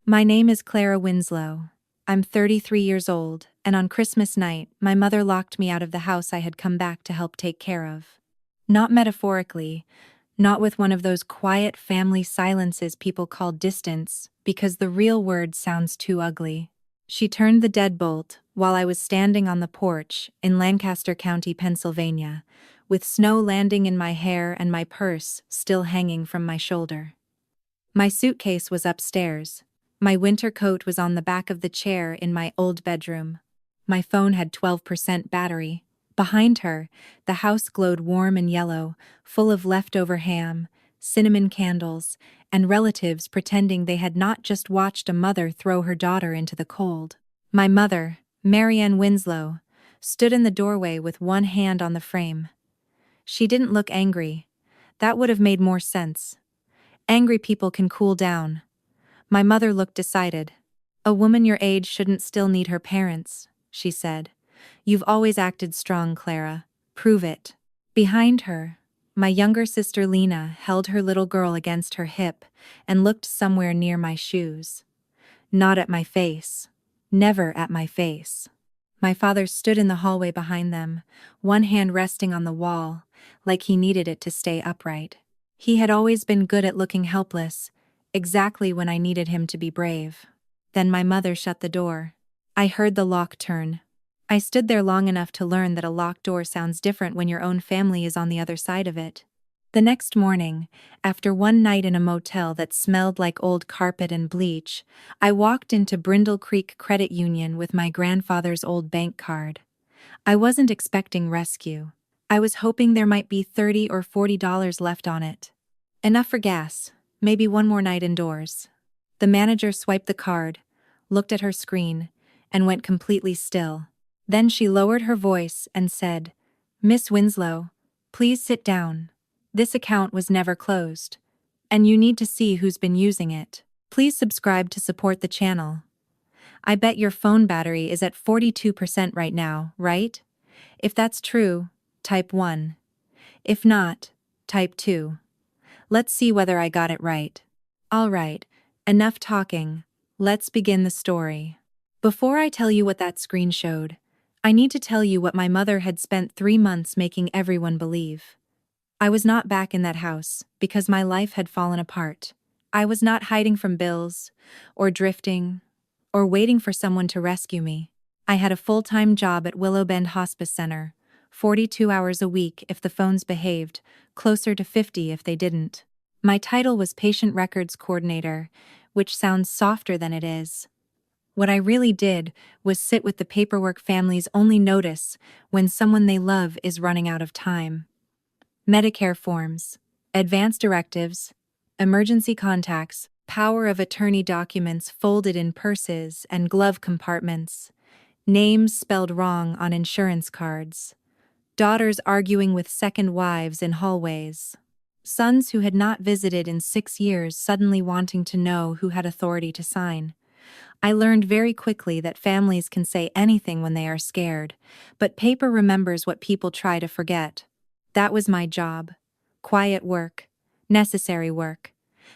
My name is Clara Winslow. I'm 33 years old, and on Christmas night, my mother locked me out of the house I had come back to help take care of. Not metaphorically, not with one of those quiet family silences people call distance, because the real word sounds too ugly. She turned the deadbolt while I was standing on the porch in Lancaster County, Pennsylvania, with snow landing in my hair and my purse still hanging from my shoulder. My suitcase was upstairs. My winter coat was on the back of the chair in my old bedroom. My phone had 12% battery. Behind her, the house glowed warm and yellow, full of leftover ham, cinnamon candles, and relatives pretending they had not just watched a mother throw her daughter into the cold. My mother, Marianne Winslow, stood in the doorway with one hand on the frame. She didn't look angry. That would have made more sense. Angry people can cool down. My mother looked decided. "A woman your age shouldn't still need her parents," she said. "You've always acted strong, Clara. Prove it." Behind her, my younger sister Lena held her little girl against her hip and looked somewhere near my shoes. Not at my face. Never at my face. My father stood in the hallway behind them, one hand resting on the wall, like he needed it to stay upright. He had always been good at looking helpless, exactly when I needed him to be brave. Then my mother shut the door. I heard the lock turn. I stood there long enough to learn that a locked door sounds different when your own family is on the other side of it. The next morning, after one night in a motel that smelled like old carpet and bleach, I walked into Brindle Creek Credit Union with my grandfather's old bank card. I wasn't expecting rescue. I was hoping there might be $30 or $40 left on it. Enough for gas, maybe one more night indoors. The manager swiped the card, looked at her screen, and went completely still. Then she lowered her voice and said, "Miss Winslow, please sit down. This account was never closed, and you need to see who's been using it. Please subscribe to support the channel. I bet your phone battery is at 42% right now, right? If that's true, type 1. If not, type 2. Let's see whether I got it right." All right, enough talking. Let's begin the story. Before I tell you what that screen showed, I need to tell you what my mother had spent 3 months making everyone believe. I was not back in that house because my life had fallen apart. I was not hiding from bills, or drifting, or waiting for someone to rescue me. I had a full-time job at Willow Bend Hospice Center, 42 hours a week if the phones behaved, closer to 50 if they didn't. My title was Patient Records Coordinator, which sounds softer than it is. What I really did was sit with the paperwork families only notice when someone they love is running out of time. Medicare forms, advance directives, emergency contacts, power of attorney documents folded in purses and glove compartments, names spelled wrong on insurance cards, daughters arguing with second wives in hallways, sons who had not visited in 6 years suddenly wanting to know who had authority to sign. I learned very quickly that families can say anything when they are scared, but paper remembers what people try to forget. That was my job. Quiet work. Necessary work.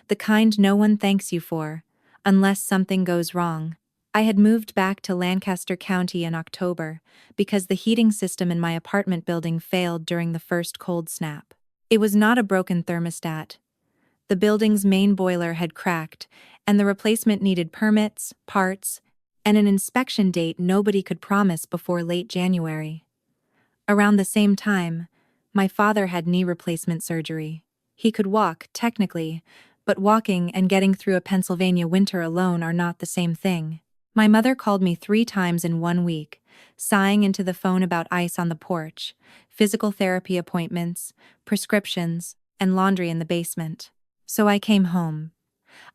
The kind no one thanks you for, unless something goes wrong. I had moved back to Lancaster County in October because the heating system in my apartment building failed during the first cold snap. It was not a broken thermostat. The building's main boiler had cracked, and the replacement needed permits, parts, and an inspection date nobody could promise before late January. Around the same time, my father had knee replacement surgery. He could walk, technically, but walking and getting through a Pennsylvania winter alone are not the same thing. My mother called me 3 times in 1 week, sighing into the phone about ice on the porch, physical therapy appointments, prescriptions, and laundry in the basement. So I came home.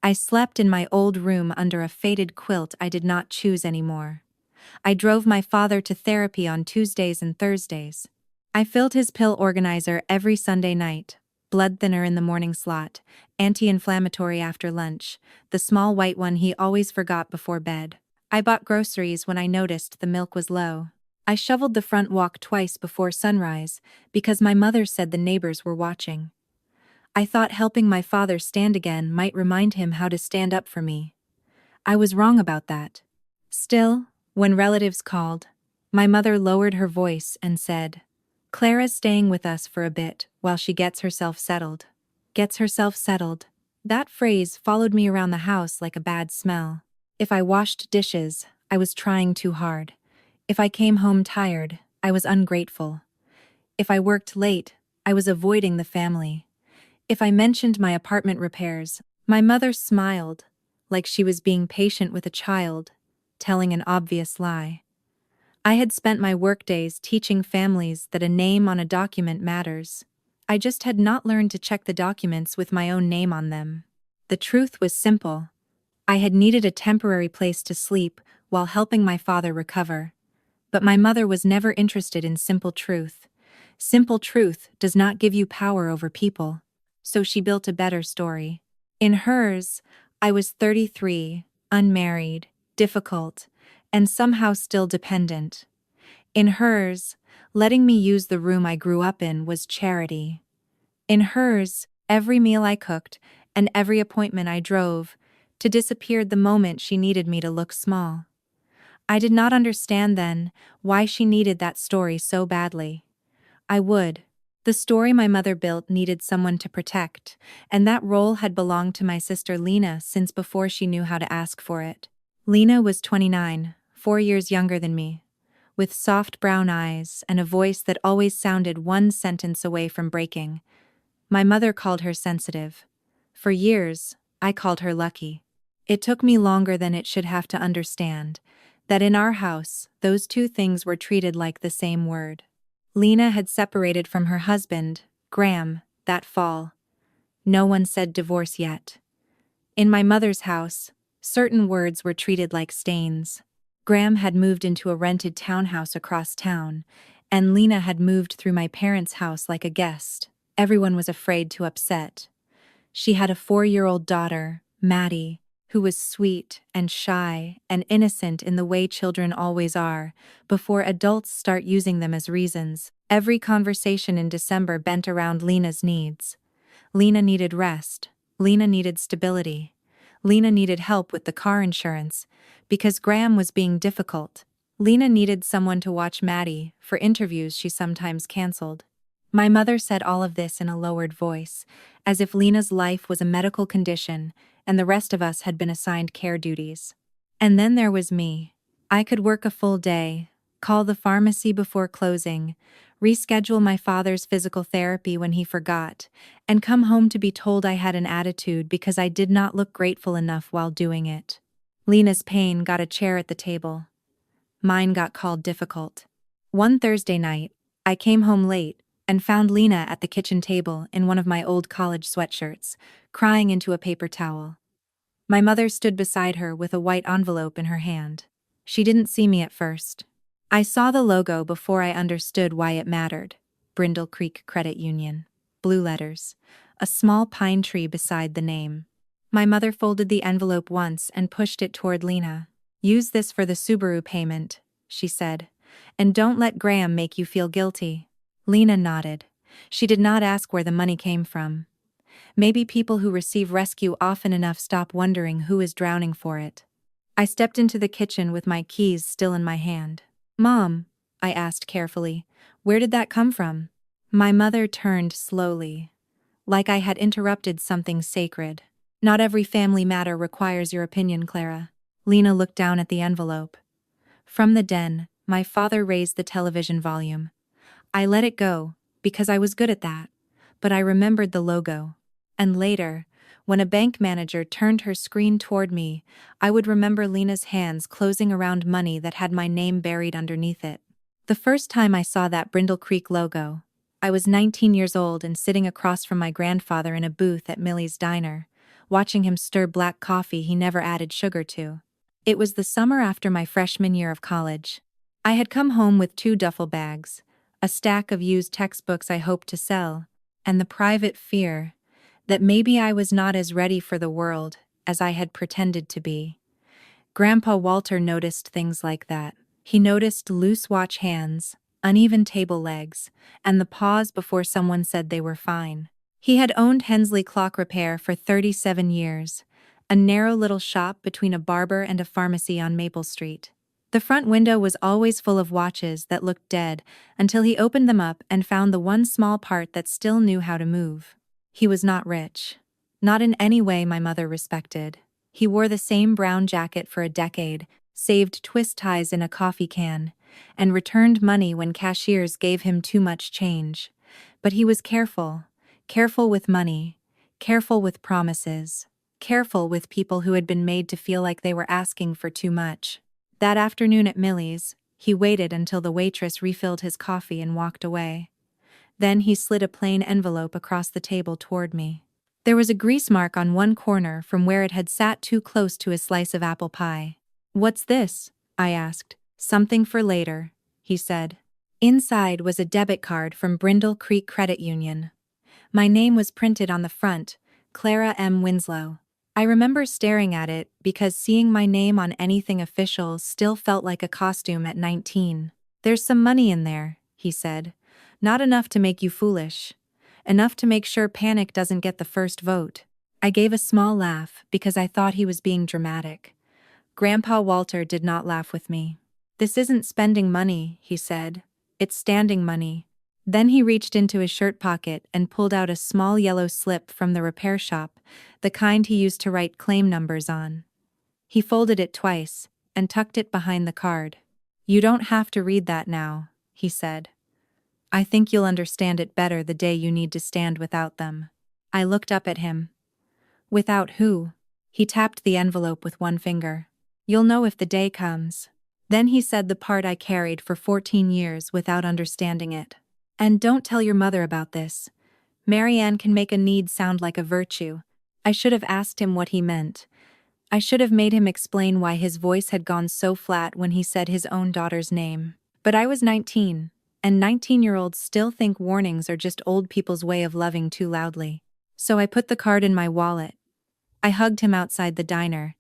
I slept in my old room under a faded quilt I did not choose anymore. I drove my father to therapy on Tuesdays and Thursdays. I filled his pill organizer every Sunday night, blood thinner in the morning slot, anti-inflammatory after lunch, the small white one he always forgot before bed. I bought groceries when I noticed the milk was low. I shoveled the front walk twice before sunrise because my mother said the neighbors were watching. I thought helping my father stand again might remind him how to stand up for me. I was wrong about that. Still, when relatives called, my mother lowered her voice and said, "Clara's staying with us for a bit while she gets herself settled." Gets herself settled. That phrase followed me around the house like a bad smell. If I washed dishes, I was trying too hard. If I came home tired, I was ungrateful. If I worked late, I was avoiding the family. If I mentioned my apartment repairs, my mother smiled, like she was being patient with a child, telling an obvious lie. I had spent my workdays teaching families that a name on a document matters. I just had not learned to check the documents with my own name on them. The truth was simple. I had needed a temporary place to sleep while helping my father recover. But my mother was never interested in simple truth. Simple truth does not give you power over people. So she built a better story. In hers, I was 33, unmarried, difficult, and somehow still dependent. In hers, letting me use the room I grew up in was charity. In hers, every meal I cooked and every appointment I drove to disappeared the moment she needed me to look small. I did not understand then why she needed that story so badly. I would. The story my mother built needed someone to protect, and that role had belonged to my sister Lena since before she knew how to ask for it. Lena was 29, 4 years younger than me, with soft brown eyes and a voice that always sounded one sentence away from breaking. My mother called her sensitive. For years, I called her lucky. It took me longer than it should have to understand that in our house, those two things were treated like the same word. Lena had separated from her husband, Graham, that fall. No one said divorce yet. In my mother's house, certain words were treated like stains. Graham had moved into a rented townhouse across town, and Lena had moved through my parents' house like a guest. Everyone was afraid to upset. She had a 4-year-old daughter, Maddie, who was sweet and shy and innocent in the way children always are, before adults start using them as reasons. Every conversation in December bent around Lena's needs. Lena needed rest. Lena needed stability. Lena needed help with the car insurance, because Graham was being difficult. Lena needed someone to watch Maddie for interviews she sometimes canceled. My mother said all of this in a lowered voice, as if Lena's life was a medical condition and the rest of us had been assigned care duties. And then there was me. I could work a full day, call the pharmacy before closing, reschedule my father's physical therapy when he forgot, and come home to be told I had an attitude because I did not look grateful enough while doing it. Lena's pain got a chair at the table. Mine got called difficult. One Thursday night, I came home late and found Lena at the kitchen table in one of my old college sweatshirts, crying into a paper towel. My mother stood beside her with a white envelope in her hand. She didn't see me at first. I saw the logo before I understood why it mattered. Brindle Creek Credit Union. Blue letters. A small pine tree beside the name. My mother folded the envelope once and pushed it toward Lena. "Use this for the Subaru payment," she said. "And don't let Graham make you feel guilty." Lena nodded. She did not ask where the money came from. Maybe people who receive rescue often enough stop wondering who is drowning for it. I stepped into the kitchen with my keys still in my hand. "Mom," I asked carefully, "where did that come from?" My mother turned slowly, like I had interrupted something sacred. "Not every family matter requires your opinion, Clara." Lena looked down at the envelope. From the den, my father raised the television volume. I let it go, because I was good at that, but I remembered the logo. And later, when a bank manager turned her screen toward me, I would remember Lena's hands closing around money that had my name buried underneath it. The first time I saw that Brindle Creek logo, I was 19 years old and sitting across from my grandfather in a booth at Millie's Diner, watching him stir black coffee he never added sugar to. It was the summer after my freshman year of college. I had come home with 2 duffel bags, a stack of used textbooks I hoped to sell, and the private fear that maybe I was not as ready for the world as I had pretended to be. Grandpa Walter noticed things like that. He noticed loose watch hands, uneven table legs, and the pause before someone said they were fine. He had owned Hensley Clock Repair for 37 years, a narrow little shop between a barber and a pharmacy on Maple Street. The front window was always full of watches that looked dead until he opened them up and found the one small part that still knew how to move. He was not rich. Not in any way my mother respected. He wore the same brown jacket for a decade, saved twist ties in a coffee can, and returned money when cashiers gave him too much change. But he was careful. Careful with money. Careful with promises. Careful with people who had been made to feel like they were asking for too much. That afternoon at Millie's, he waited until the waitress refilled his coffee and walked away. Then he slid a plain envelope across the table toward me. There was a grease mark on one corner from where it had sat too close to a slice of apple pie. "What's this?" I asked. "Something for later," he said. Inside was a debit card from Brindle Creek Credit Union. My name was printed on the front, Clara M. Winslow. I remember staring at it because seeing my name on anything official still felt like a costume at 19. "There's some money in there," he said. "Not enough to make you foolish. Enough to make sure panic doesn't get the first vote." I gave a small laugh because I thought he was being dramatic. Grandpa Walter did not laugh with me. "This isn't spending money," he said. "It's standing money." Then he reached into his shirt pocket and pulled out a small yellow slip from the repair shop, the kind he used to write claim numbers on. He folded it twice and tucked it behind the card. "You don't have to read that now," he said. "I think you'll understand it better the day you need to stand without them." I looked up at him. "Without who?" He tapped the envelope with one finger. "You'll know if the day comes." Then he said the part I carried for 14 years without understanding it. "And don't tell your mother about this. Marianne can make a need sound like a virtue." I should have asked him what he meant. I should have made him explain why his voice had gone so flat when he said his own daughter's name. But I was 19, and 19-year-olds still think warnings are just old people's way of loving too loudly. So I put the card in my wallet. I hugged him outside the diner.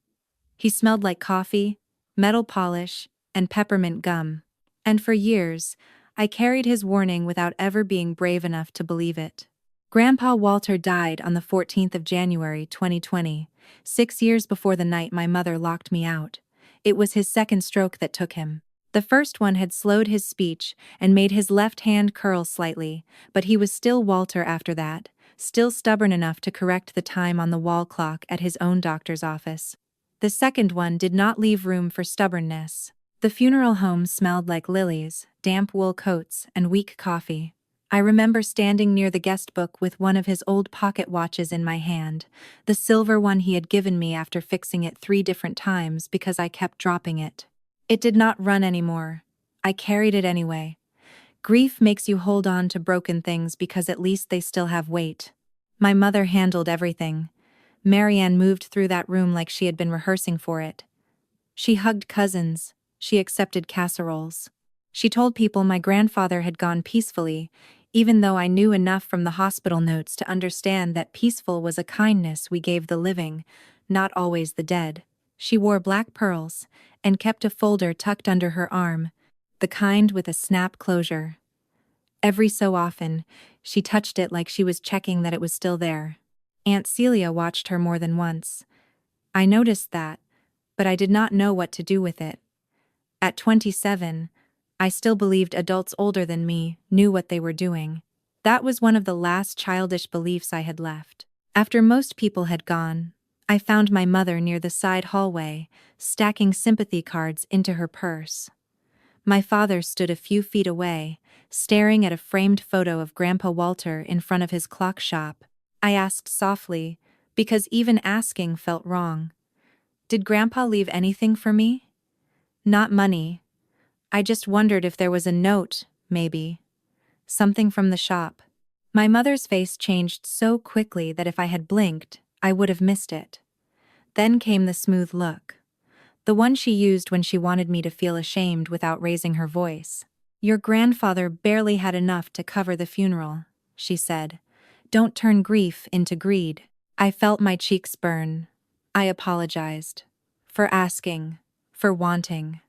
He smelled like coffee, metal polish, and peppermint gum. And for years, I carried his warning without ever being brave enough to believe it. Grandpa Walter died on the 14th of January 2020, 6 years before the night my mother locked me out. It was his second stroke that took him. The first one had slowed his speech and made his left hand curl slightly, but he was still Walter after that, still stubborn enough to correct the time on the wall clock at his own doctor's office. The second one did not leave room for stubbornness. The funeral home smelled like lilies, damp wool coats, and weak coffee. I remember standing near the guest book with one of his old pocket watches in my hand, the silver one he had given me after fixing it 3 different times because I kept dropping it. It did not run anymore. I carried it anyway. Grief makes you hold on to broken things because at least they still have weight. My mother handled everything. Marianne moved through that room like she had been rehearsing for it. She hugged cousins. She accepted casseroles. She told people my grandfather had gone peacefully, even though I knew enough from the hospital notes to understand that peaceful was a kindness we gave the living, not always the dead. She wore black pearls and kept a folder tucked under her arm, the kind with a snap closure. Every so often, she touched it like she was checking that it was still there. Aunt Celia watched her more than once. I noticed that, but I did not know what to do with it. At 27, I still believed adults older than me knew what they were doing. That was one of the last childish beliefs I had left. After most people had gone, I found my mother near the side hallway, stacking sympathy cards into her purse. My father stood a few feet away, staring at a framed photo of Grandpa Walter in front of his clock shop. I asked softly, because even asking felt wrong. "Did Grandpa leave anything for me?" "Not money. I just wondered if there was a note, maybe. Something from the shop." My mother's face changed so quickly that if I had blinked, I would have missed it. Then came the smooth look. The one she used when she wanted me to feel ashamed without raising her voice. "Your grandfather barely had enough to cover the funeral," she said. "Don't turn grief into greed." I felt my cheeks burn. I apologized. For asking. For wanting.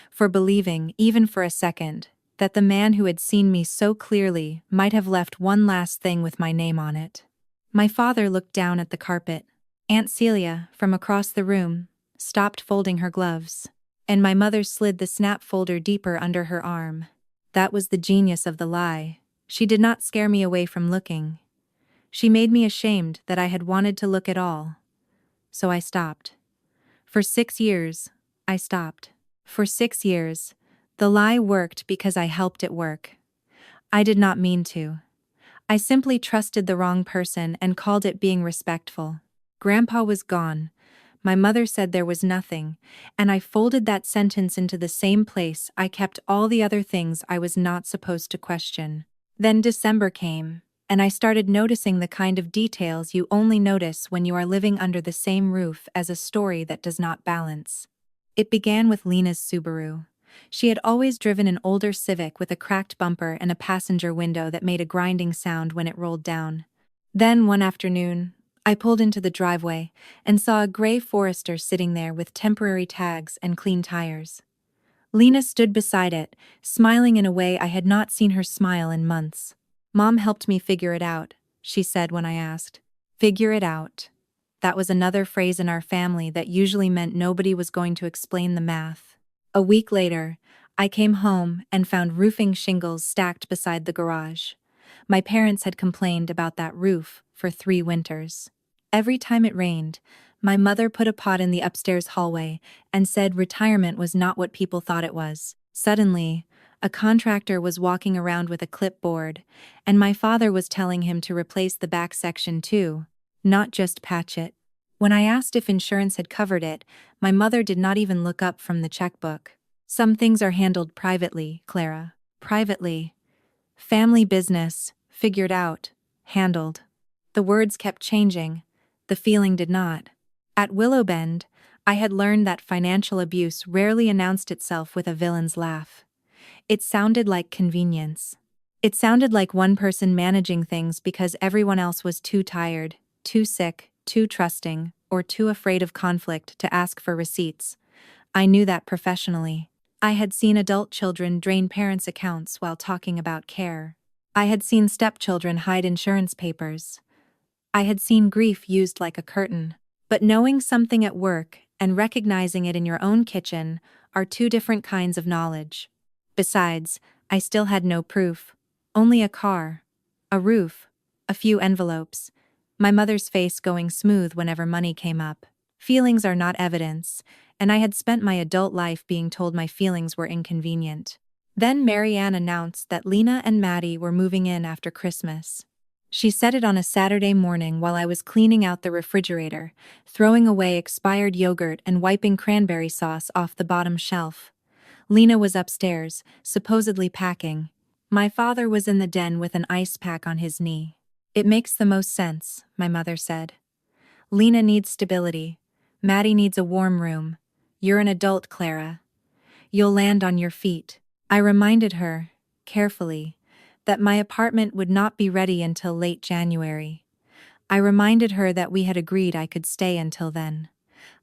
For believing, even for a second, that the man who had seen me so clearly might have left one last thing with my name on it. My father looked down at the carpet. Aunt Celia, from across the room, stopped folding her gloves, and my mother slid the snap folder deeper under her arm. That was the genius of the lie. She did not scare me away from looking. She made me ashamed that I had wanted to look at all. So I stopped. For 6 years, I stopped. For 6 years, the lie worked because I helped it work. I did not mean to. I simply trusted the wrong person and called it being respectful. Grandpa was gone. My mother said there was nothing, and I folded that sentence into the same place I kept all the other things I was not supposed to question. Then December came, and I started noticing the kind of details you only notice when you are living under the same roof as a story that does not balance. It began with Lena's Subaru. She had always driven an older Civic with a cracked bumper and a passenger window that made a grinding sound when it rolled down. Then, one afternoon, I pulled into the driveway and saw a gray Forester sitting there with temporary tags and clean tires. Lena stood beside it, smiling in a way I had not seen her smile in months. "Mom helped me figure it out," she said when I asked. Figure it out. That was another phrase in our family that usually meant nobody was going to explain the math. A week later, I came home and found roofing shingles stacked beside the garage. My parents had complained about that roof for 3 winters. Every time it rained, my mother put a pot in the upstairs hallway and said retirement was not what people thought it was. Suddenly, a contractor was walking around with a clipboard, and my father was telling him to replace the back section too, not just patch it. When I asked if insurance had covered it, my mother did not even look up from the checkbook. "Some things are handled privately, Clara. Privately. Family business, figured out, handled." The words kept changing. The feeling did not. At Willow Bend, I had learned that financial abuse rarely announced itself with a villain's laugh. It sounded like convenience. It sounded like one person managing things because everyone else was too tired, too sick, too trusting, or too afraid of conflict to ask for receipts. I knew that professionally. I had seen adult children drain parents' accounts while talking about care. I had seen stepchildren hide insurance papers. I had seen grief used like a curtain. But knowing something at work and recognizing it in your own kitchen are 2 different kinds of knowledge. Besides, I still had no proof. Only a car, a roof, a few envelopes, my mother's face going smooth whenever money came up. Feelings are not evidence, and I had spent my adult life being told my feelings were inconvenient. Then Marianne announced that Lena and Maddie were moving in after Christmas. She said it on a Saturday morning while I was cleaning out the refrigerator, throwing away expired yogurt and wiping cranberry sauce off the bottom shelf. Lena was upstairs, supposedly packing. My father was in the den with an ice pack on his knee. "It makes the most sense," my mother said. "Lena needs stability. Maddie needs a warm room. You're an adult, Clara. You'll land on your feet." I reminded her, carefully, that my apartment would not be ready until late January. I reminded her that we had agreed I could stay until then.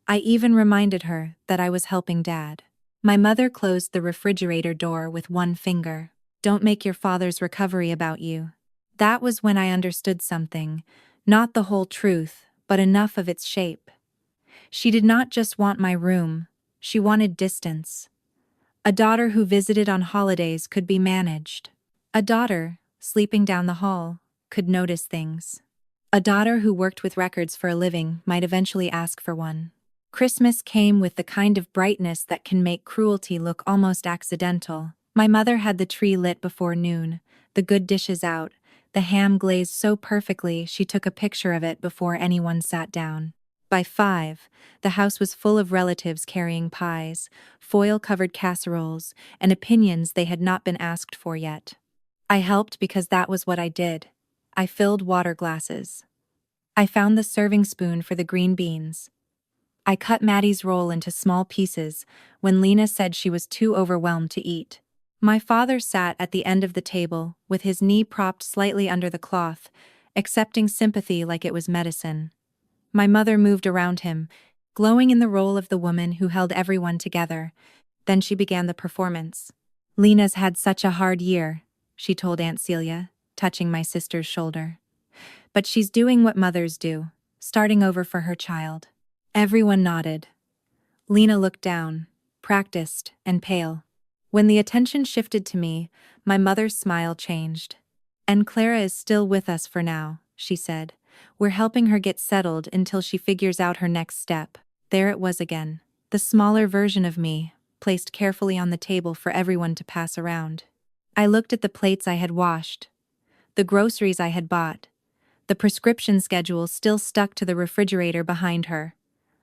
I even reminded her that I was helping Dad. My mother closed the refrigerator door with one finger. "Don't make your father's recovery about you." That was when I understood something, not the whole truth, but enough of its shape. She did not just want my room, she wanted distance. A daughter who visited on holidays could be managed. A daughter, sleeping down the hall, could notice things. A daughter who worked with records for a living might eventually ask for one. Christmas came with the kind of brightness that can make cruelty look almost accidental. My mother had the tree lit before noon, the good dishes out, the ham glazed so perfectly she took a picture of it before anyone sat down. By 5, the house was full of relatives carrying pies, foil-covered casseroles, and opinions they had not been asked for yet. I helped because that was what I did. I filled water glasses. I found the serving spoon for the green beans. I cut Maddie's roll into small pieces when Lena said she was too overwhelmed to eat. My father sat at the end of the table, with his knee propped slightly under the cloth, accepting sympathy like it was medicine. My mother moved around him, glowing in the role of the woman who held everyone together. Then she began the performance. "Lena's had such a hard year," she told Aunt Celia, touching my sister's shoulder. "But she's doing what mothers do. starting over for her child. Everyone nodded. Lena looked down, practiced and pale. When the attention shifted to me, my mother's smile changed. "And Clara is still with us for now," she said. "We're helping her get settled until she figures out her next step." There it was again. The smaller version of me, placed carefully on the table for everyone to pass around. I looked at the plates I had washed, the groceries I had bought, the prescription schedule still stuck to the refrigerator behind her.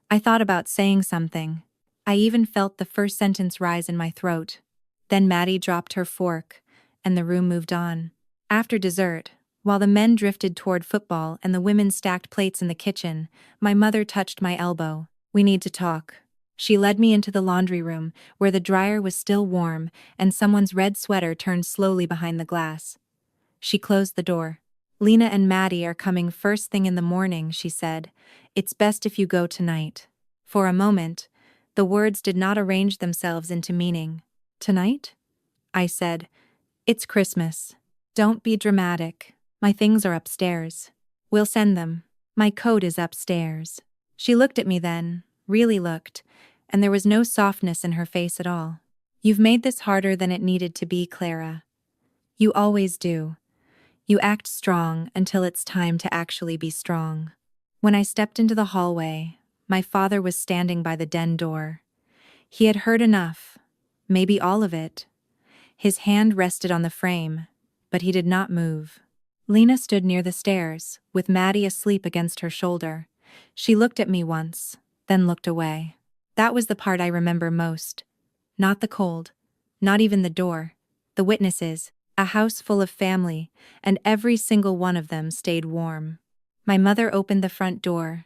I thought about saying something. I even felt the first sentence rise in my throat. Then Maddie dropped her fork, and the room moved on. After dessert, while the men drifted toward football and the women stacked plates in the kitchen, my mother touched my elbow. "We need to talk." She led me into the laundry room, where the dryer was still warm and someone's red sweater turned slowly behind the glass. She closed the door. "Lena and Maddie are coming first thing in the morning," she said. "It's best if you go tonight." For a moment, the words did not arrange themselves into meaning. "Tonight?" I said. "It's Christmas. Don't be dramatic. My things are upstairs. We'll send them. My coat is upstairs." She looked at me then, really looked, and there was no softness in her face at all. "You've made this harder than it needed to be, Clara. You always do. You act strong until it's time to actually be strong." When I stepped into the hallway, my father was standing by the den door. He had heard enough, maybe all of it. His hand rested on the frame, but he did not move. Lena stood near the stairs, with Maddie asleep against her shoulder. She looked at me once, then looked away. That was the part I remember most. Not the cold, not even the door. The witnesses, a house full of family, and every single one of them stayed warm. My mother opened the front door.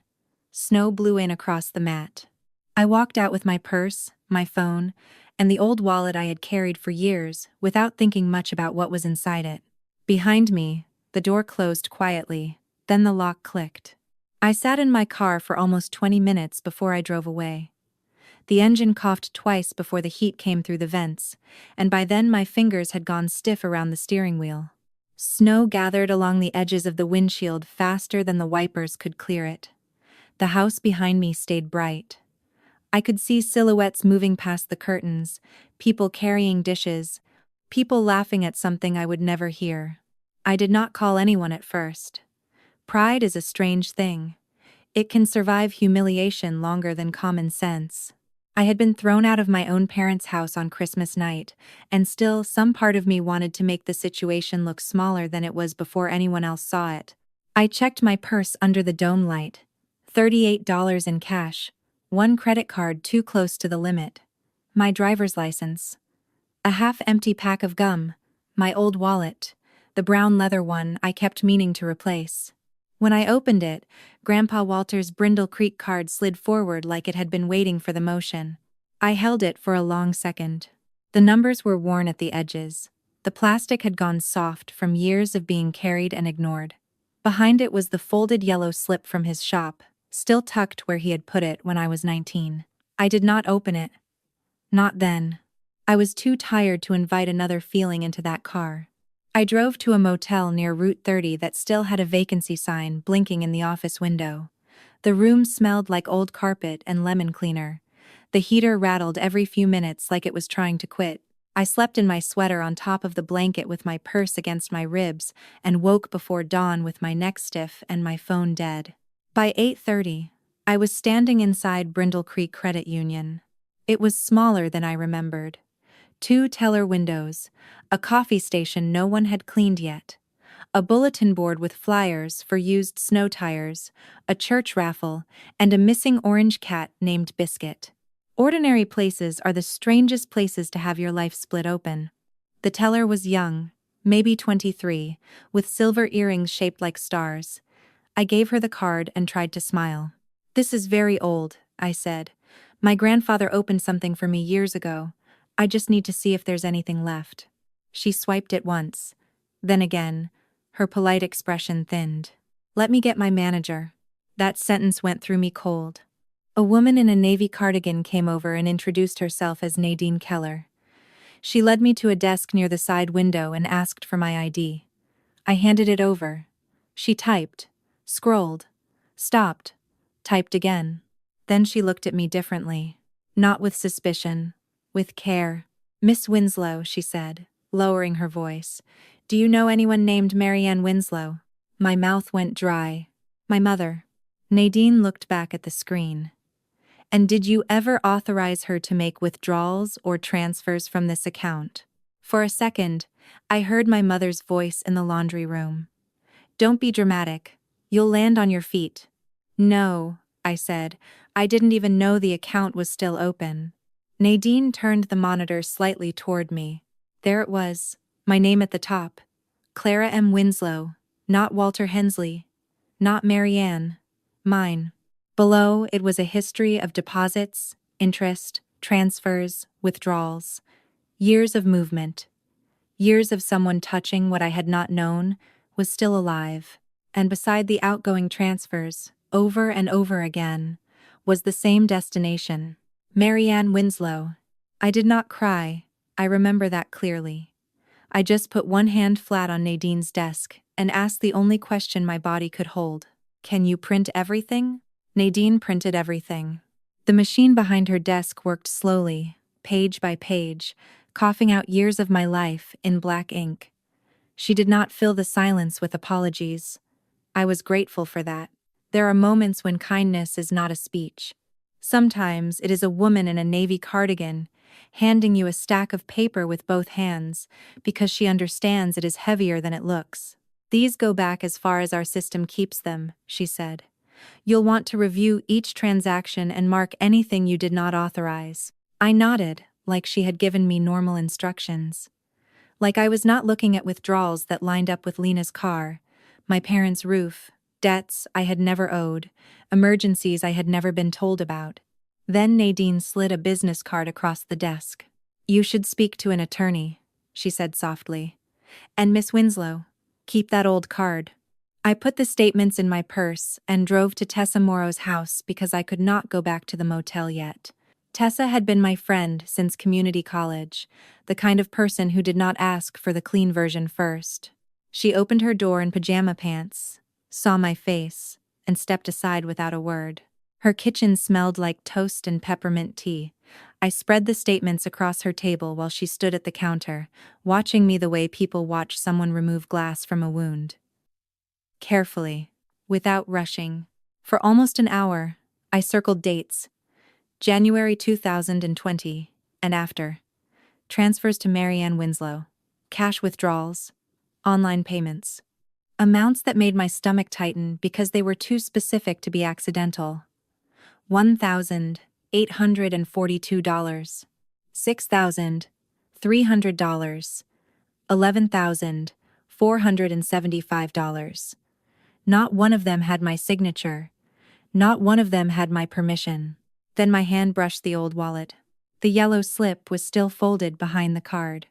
Snow blew in across the mat. I walked out with my purse, my phone, and the old wallet I had carried for years without thinking much about what was inside it. Behind me, the door closed quietly, then the lock clicked. I sat in my car for almost 20 minutes before I drove away. The engine coughed twice before the heat came through the vents, and by then my fingers had gone stiff around the steering wheel. Snow gathered along the edges of the windshield faster than the wipers could clear it. The house behind me stayed bright. I could see silhouettes moving past the curtains, people carrying dishes, people laughing at something I would never hear. I did not call anyone at first. Pride is a strange thing. It can survive humiliation longer than common sense. I had been thrown out of my own parents' house on Christmas night, and still some part of me wanted to make the situation look smaller than it was before anyone else saw it. I checked my purse under the dome light. $38 in cash, one credit card too close to the limit, my driver's license, a half-empty pack of gum, my old wallet, the brown leather one I kept meaning to replace. When I opened it, Grandpa Walter's Brindle Creek card slid forward like it had been waiting for the motion. I held it for a long second. The numbers were worn at the edges. The plastic had gone soft from years of being carried and ignored. Behind it was the folded yellow slip from his shop, still tucked where he had put it when I was 19. I did not open it. Not then. I was too tired to invite another feeling into that car. I drove to a motel near Route 30 that still had a vacancy sign blinking in the office window. The room smelled like old carpet and lemon cleaner. The heater rattled every few minutes like it was trying to quit. I slept in my sweater on top of the blanket with my purse against my ribs and woke before dawn with my neck stiff and my phone dead. By 8:30, I was standing inside Brindle Creek Credit Union. It was smaller than I remembered. 2 teller windows, a coffee station no one had cleaned yet, a bulletin board with flyers for used snow tires, a church raffle, and a missing orange cat named Biscuit. Ordinary places are the strangest places to have your life split open. The teller was young, maybe 23, with silver earrings shaped like stars. I gave her the card and tried to smile. "This is very old," I said. "My grandfather opened something for me years ago. I just need to see if there's anything left." She swiped it once. Then again, her polite expression thinned. "Let me get my manager." That sentence went through me cold. A woman in a navy cardigan came over and introduced herself as Nadine Keller. She led me to a desk near the side window and asked for my ID. I handed it over. She typed, scrolled, Stopped. Typed again. Then she looked at me differently. Not with suspicion. With care. Miss Winslow, she said, lowering her voice. Do you know anyone named Marianne Winslow? My mouth went dry. My mother. Nadine looked back at the screen. And did you ever authorize her to make withdrawals or transfers from this account? For a second, I heard my mother's voice in the laundry room. Don't be dramatic. You'll land on your feet. No, I said. I didn't even know the account was still open. Nadine turned the monitor slightly toward me. There it was, my name at the top. Clara M. Winslow, not Walter Hensley, not Marianne, mine. Below, it was a history of deposits, interest, transfers, withdrawals. Years of movement. Years of someone touching what I had not known was still alive. And beside the outgoing transfers, over and over again, was the same destination. Marianne Winslow. I did not cry. I remember that clearly. I just put one hand flat on Nadine's desk and asked the only question my body could hold. Can you print everything? Nadine printed everything. The machine behind her desk worked slowly, page by page, coughing out years of my life in black ink. She did not fill the silence with apologies. I was grateful for that. There are moments when kindness is not a speech. Sometimes it is a woman in a navy cardigan, handing you a stack of paper with both hands, because she understands it is heavier than it looks. These go back as far as our system keeps them, she said. You'll want to review each transaction and mark anything you did not authorize. I nodded, like she had given me normal instructions. Like I was not looking at withdrawals that lined up with Lena's car, my parents' roof, debts I had never owed, emergencies I had never been told about. Then Nadine slid a business card across the desk. You should speak to an attorney, she said softly. And Miss Winslow, keep that old card. I put the statements in my purse and drove to Tessa Morrow's house because I could not go back to the motel yet. Tessa had been my friend since community college, the kind of person who did not ask for the clean version first. She opened her door in pajama pants, saw my face, and stepped aside without a word. Her kitchen smelled like toast and peppermint tea. I spread the statements across her table while she stood at the counter, watching me the way people watch someone remove glass from a wound. Carefully, without rushing. For almost an hour, I circled dates. January 2020, and after. Transfers to Marianne Winslow. Cash withdrawals. Online payments. Amounts that made my stomach tighten because they were too specific to be accidental. $1,842. $6,300. $11,475. Not one of them had my signature. Not one of them had my permission. Then my hand brushed the old wallet. The yellow slip was still folded behind the card.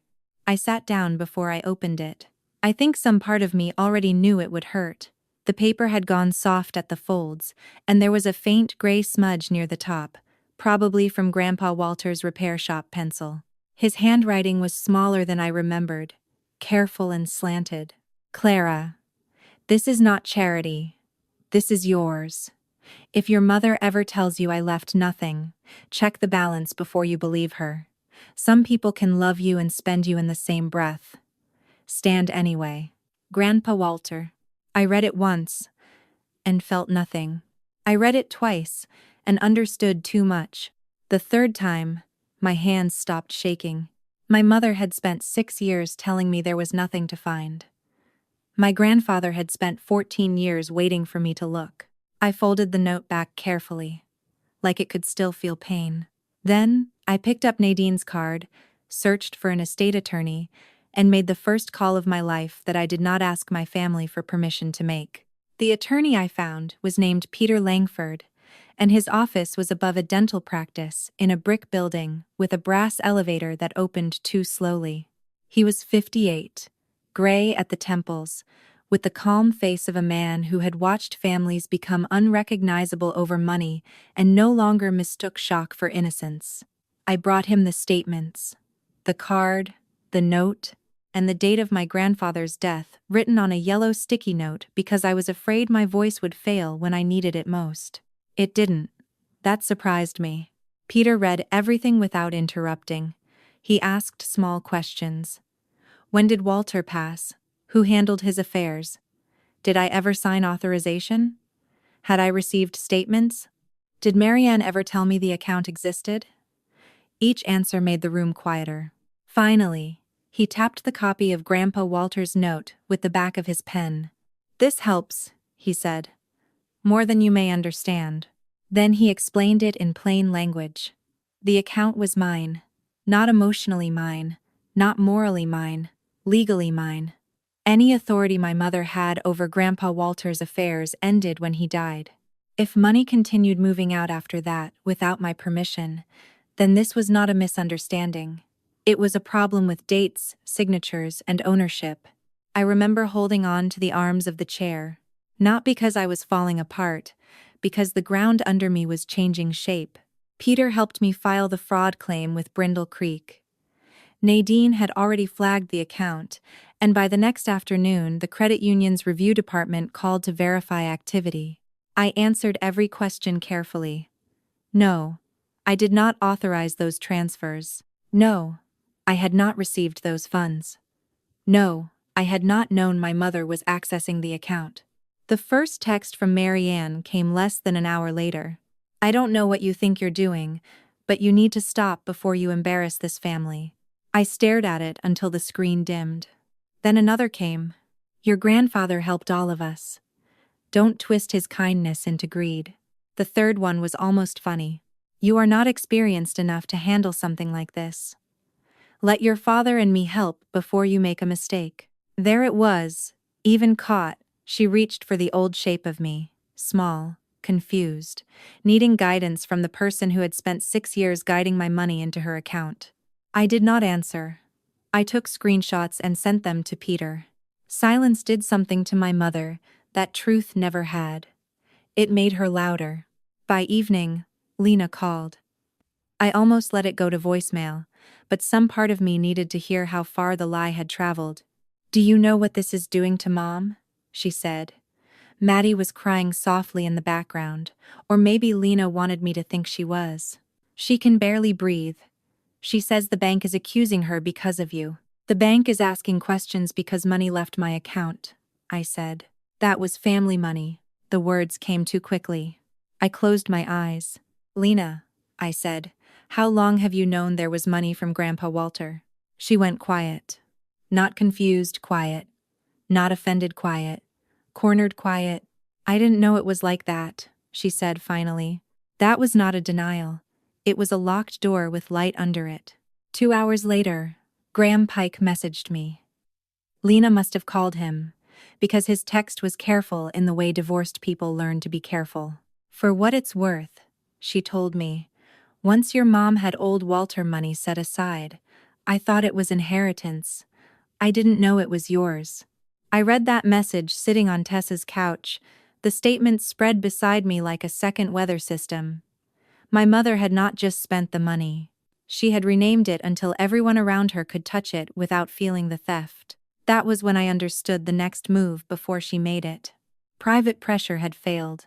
I sat down before I opened it. I think some part of me already knew it would hurt. The paper had gone soft at the folds, and there was a faint gray smudge near the top, probably from Grandpa Walter's repair shop pencil. His handwriting was smaller than I remembered, careful and slanted. Clara, this is not charity. This is yours. If your mother ever tells you I left nothing, check the balance before you believe her. Some people can love you and spend you in the same breath. Stand anyway. Grandpa Walter. I read it once and felt nothing. I read it twice and understood too much. The third time, my hands stopped shaking. My mother had spent 6 years telling me there was nothing to find. My grandfather had spent 14 years waiting for me to look. I folded the note back carefully, like it could still feel pain. Then, I picked up Nadine's card, searched for an estate attorney, and made the first call of my life that I did not ask my family for permission to make. The attorney I found was named Peter Langford, and his office was above a dental practice in a brick building with a brass elevator that opened too slowly. He was 58, gray at the temples, with the calm face of a man who had watched families become unrecognizable over money and no longer mistook shock for innocence. I brought him the statements, the card, the note, and the date of my grandfather's death written on a yellow sticky note because I was afraid my voice would fail when I needed it most. It didn't. That surprised me. Peter read everything without interrupting. He asked small questions. When did Walter pass? Who handled his affairs? Did I ever sign authorization? Had I received statements? Did Marianne ever tell me the account existed? Each answer made the room quieter. Finally, he tapped the copy of Grandpa Walter's note with the back of his pen. "This helps," he said. "More than you may understand." Then he explained it in plain language. The account was mine. Not emotionally mine. Not morally mine. Legally mine. Any authority my mother had over Grandpa Walter's affairs ended when he died. If money continued moving out after that, without my permission, then this was not a misunderstanding. It was a problem with dates, signatures, and ownership. I remember holding on to the arms of the chair, not because I was falling apart, because the ground under me was changing shape. Peter helped me file the fraud claim with Brindle Creek. Nadine had already flagged the account, and by the next afternoon the credit union's review department called to verify activity. I answered every question carefully. No, I did not authorize those transfers. No, I had not received those funds. No, I had not known my mother was accessing the account. The first text from Marianne came less than an hour later. "I don't know what you think you're doing, but you need to stop before you embarrass this family." I stared at it until the screen dimmed. Then another came. "Your grandfather helped all of us. Don't twist his kindness into greed." The third one was almost funny. "You are not experienced enough to handle something like this. Let your father and me help before you make a mistake." There it was, even caught. She reached for the old shape of me, small, confused, needing guidance from the person who had spent 6 years guiding my money into her account. I did not answer. I took screenshots and sent them to Peter. Silence did something to my mother that truth never had. It made her louder. By evening, Lena called. I almost let it go to voicemail, but some part of me needed to hear how far the lie had traveled. "Do you know what this is doing to Mom?" she said. Maddie was crying softly in the background, or maybe Lena wanted me to think she was. "She can barely breathe. She says the bank is accusing her because of you." "The bank is asking questions because money left my account," I said. "That was family money." The words came too quickly. I closed my eyes. "Lena," I said, "how long have you known there was money from Grandpa Walter?" She went quiet. Not confused, quiet. Not offended, quiet. Cornered, quiet. "I didn't know it was like that," she said finally. That was not a denial. It was a locked door with light under it. 2 hours later, Graham Pike messaged me. Lena must have called him, because his text was careful in the way divorced people learn to be careful. "For what it's worth," she told me, "once your mom had old Walter money set aside, I thought it was inheritance. I didn't know it was yours." I read that message sitting on Tessa's couch, the statement spread beside me like a second weather system. My mother had not just spent the money. She had renamed it until everyone around her could touch it without feeling the theft. That was when I understood the next move before she made it. Private pressure had failed.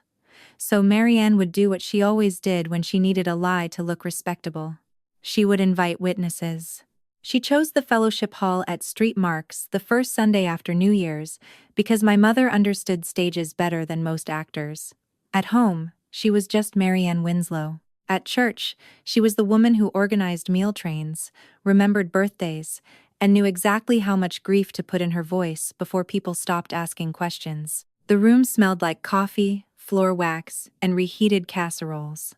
So Marianne would do what she always did when she needed a lie to look respectable. She would invite witnesses. She chose the fellowship hall at Street Marks the first Sunday after New Year's because my mother understood stages better than most actors. At home, she was just Marianne Winslow. At church, she was the woman who organized meal trains, remembered birthdays, and knew exactly how much grief to put in her voice before people stopped asking questions. The room smelled like coffee, floor wax, and reheated casseroles.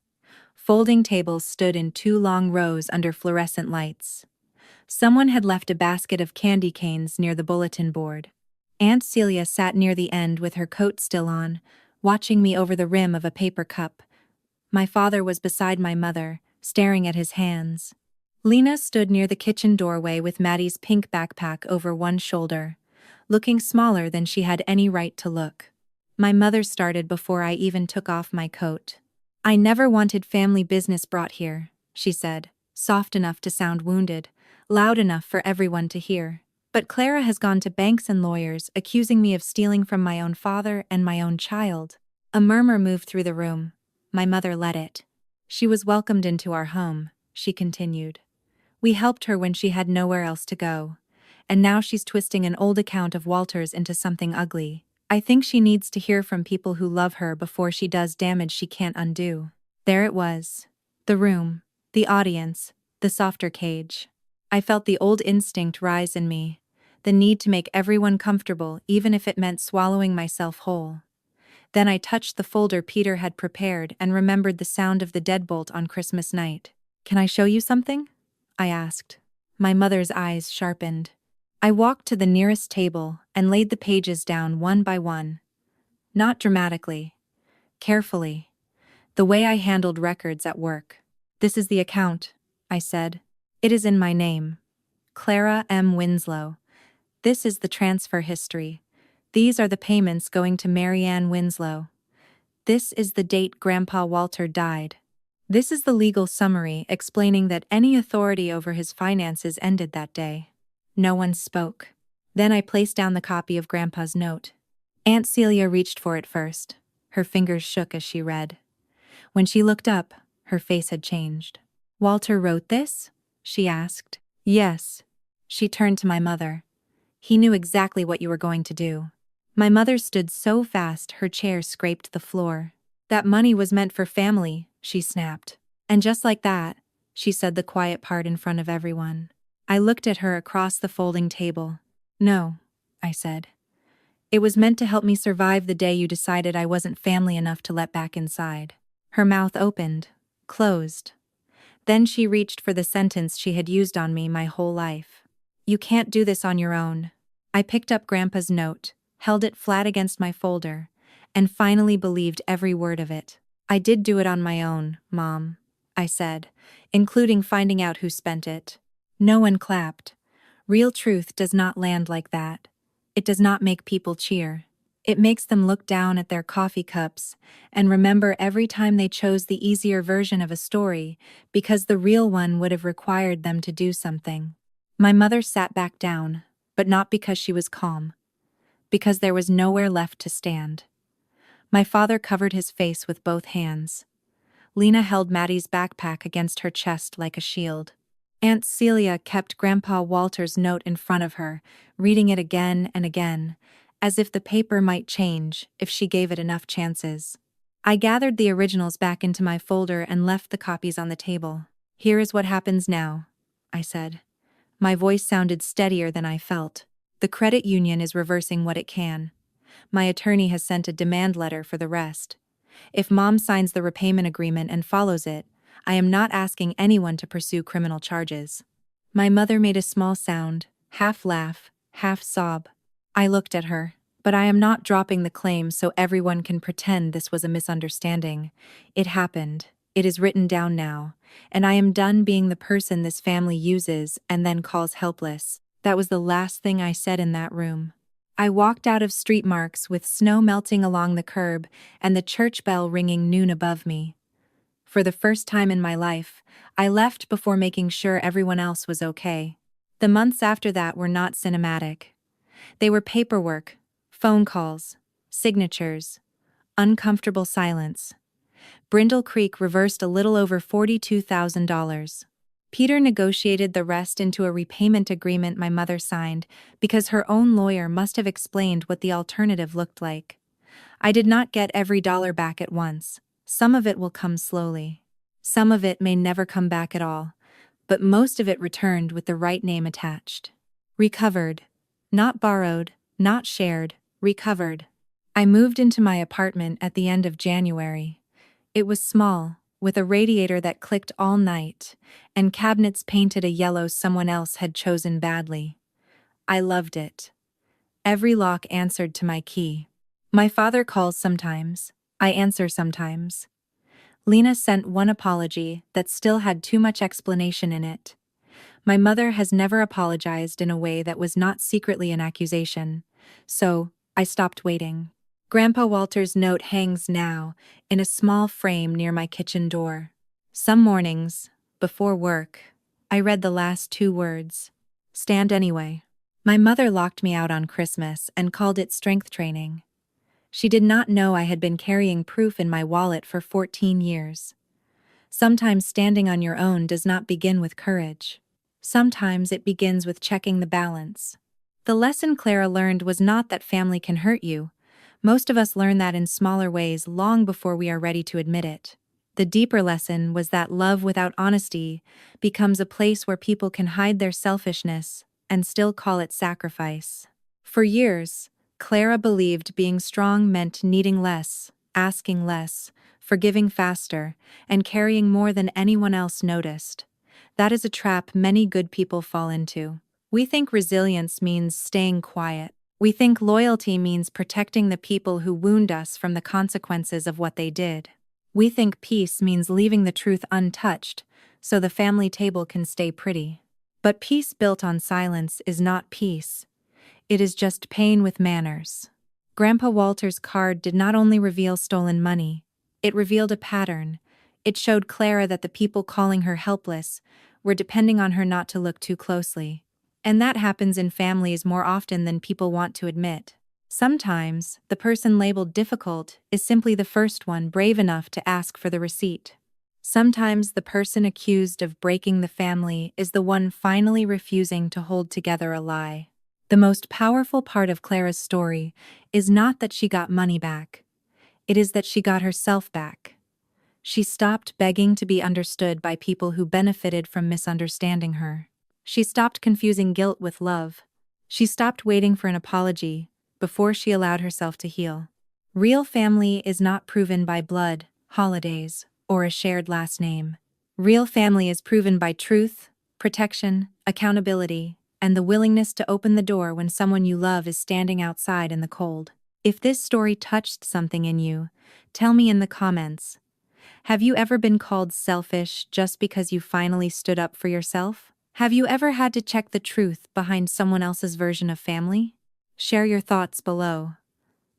Folding tables stood in 2 long rows under fluorescent lights. Someone had left a basket of candy canes near the bulletin board. Aunt Celia sat near the end with her coat still on, watching me over the rim of a paper cup. My father was beside my mother, staring at his hands. Lena stood near the kitchen doorway with Maddie's pink backpack over one shoulder, looking smaller than she had any right to look. My mother started before I even took off my coat. "I never wanted family business brought here," she said, soft enough to sound wounded, loud enough for everyone to hear. But Clara has gone to banks and lawyers, accusing me of stealing from my own father and my own child. A murmur moved through the room. My mother led it. She was welcomed into our home, she continued. We helped her when she had nowhere else to go. And now she's twisting an old account of Walter's into something ugly. I think she needs to hear from people who love her before she does damage she can't undo. There it was. The room, the audience, the softer cage. I felt the old instinct rise in me, the need to make everyone comfortable even if it meant swallowing myself whole. Then I touched the folder Peter had prepared and remembered the sound of the deadbolt on Christmas night. "Can I show you something?" I asked. My mother's eyes sharpened. I walked to the nearest table and laid the pages down one by one. Not dramatically. Carefully. The way I handled records at work. "This is the account," I said. "It is in my name. Clara M. Winslow. This is the transfer history. These are the payments going to Marianne Winslow. This is the date Grandpa Walter died. This is the legal summary explaining that any authority over his finances ended that day." No one spoke. Then I placed down the copy of Grandpa's note. Aunt Celia reached for it first. Her fingers shook as she read. When she looked up, her face had changed. "Walter wrote this?" she asked. "Yes." She turned to my mother. "He knew exactly what you were going to do." My mother stood so fast her chair scraped the floor. "That money was meant for family," she snapped. And just like that, she said the quiet part in front of everyone. I looked at her across the folding table. "No," I said. "It was meant to help me survive the day you decided I wasn't family enough to let back inside." Her mouth opened, closed. Then she reached for the sentence she had used on me my whole life. "You can't do this on your own." I picked up Grandpa's note, held it flat against my folder, and finally believed every word of it. "I did do it on my own, Mom," I said, including finding out who spent it. No one clapped. Real truth does not land like that. It does not make people cheer. It makes them look down at their coffee cups and remember every time they chose the easier version of a story because the real one would have required them to do something. My mother sat back down, but not because she was calm. Because there was nowhere left to stand. My father covered his face with both hands. Lena held Maddie's backpack against her chest like a shield. Aunt Celia kept Grandpa Walter's note in front of her, reading it again and again, as if the paper might change if she gave it enough chances. I gathered the originals back into my folder and left the copies on the table. "Here is what happens now," I said. My voice sounded steadier than I felt. "The credit union is reversing what it can. My attorney has sent a demand letter for the rest. If Mom signs the repayment agreement and follows it, I am not asking anyone to pursue criminal charges." My mother made a small sound, half laugh, half sob. I looked at her. "But I am not dropping the claim so everyone can pretend this was a misunderstanding. It happened. It is written down now. And I am done being the person this family uses and then calls helpless." That was the last thing I said in that room. I walked out of Street Marks with snow melting along the curb and the church bell ringing noon above me. For the first time in my life, I left before making sure everyone else was okay. The months after that were not cinematic. They were paperwork, phone calls, signatures, uncomfortable silence. Brindle Creek reversed a little over $42,000. Peter negotiated the rest into a repayment agreement my mother signed because her own lawyer must have explained what the alternative looked like. I did not get every dollar back at once. Some of it will come slowly. Some of it may never come back at all, but most of it returned with the right name attached. Recovered. Not borrowed, not shared, recovered. I moved into my apartment at the end of January. It was small, with a radiator that clicked all night, and cabinets painted a yellow someone else had chosen badly. I loved it. Every lock answered to my key. My father calls sometimes. I answer sometimes. Lena sent one apology that still had too much explanation in it. My mother has never apologized in a way that was not secretly an accusation, so I stopped waiting. Grandpa Walter's note hangs now in a small frame near my kitchen door. Some mornings, before work, I read the last two words. "Stand anyway." My mother locked me out on Christmas and called it strength training. She did not know I had been carrying proof in my wallet for 14 years. Sometimes standing on your own does not begin with courage. Sometimes it begins with checking the balance. The lesson Clara learned was not that family can hurt you. Most of us learn that in smaller ways long before we are ready to admit it. The deeper lesson was that love without honesty becomes a place where people can hide their selfishness and still call it sacrifice. For years, Clara believed being strong meant needing less, asking less, forgiving faster, and carrying more than anyone else noticed. That is a trap many good people fall into. We think resilience means staying quiet. We think loyalty means protecting the people who wound us from the consequences of what they did. We think peace means leaving the truth untouched, so the family table can stay pretty. But peace built on silence is not peace. It is just pain with manners. Grandpa Walter's card did not only reveal stolen money, it revealed a pattern. It showed Clara that the people calling her helpless were depending on her not to look too closely. And that happens in families more often than people want to admit. Sometimes, the person labeled difficult is simply the first one brave enough to ask for the receipt. Sometimes the person accused of breaking the family is the one finally refusing to hold together a lie. The most powerful part of Clara's story is not that she got money back. It is that she got herself back. She stopped begging to be understood by people who benefited from misunderstanding her. She stopped confusing guilt with love. She stopped waiting for an apology before she allowed herself to heal. Real family is not proven by blood, holidays, or a shared last name. Real family is proven by truth, protection, accountability, and the willingness to open the door when someone you love is standing outside in the cold. If this story touched something in you, tell me in the comments. Have you ever been called selfish just because you finally stood up for yourself? Have you ever had to check the truth behind someone else's version of family? Share your thoughts below.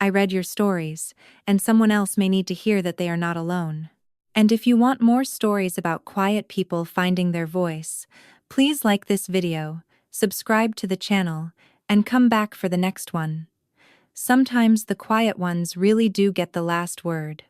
I read your stories, and someone else may need to hear that they are not alone. And if you want more stories about quiet people finding their voice, please like this video, subscribe to the channel, and come back for the next one. Sometimes the quiet ones really do get the last word.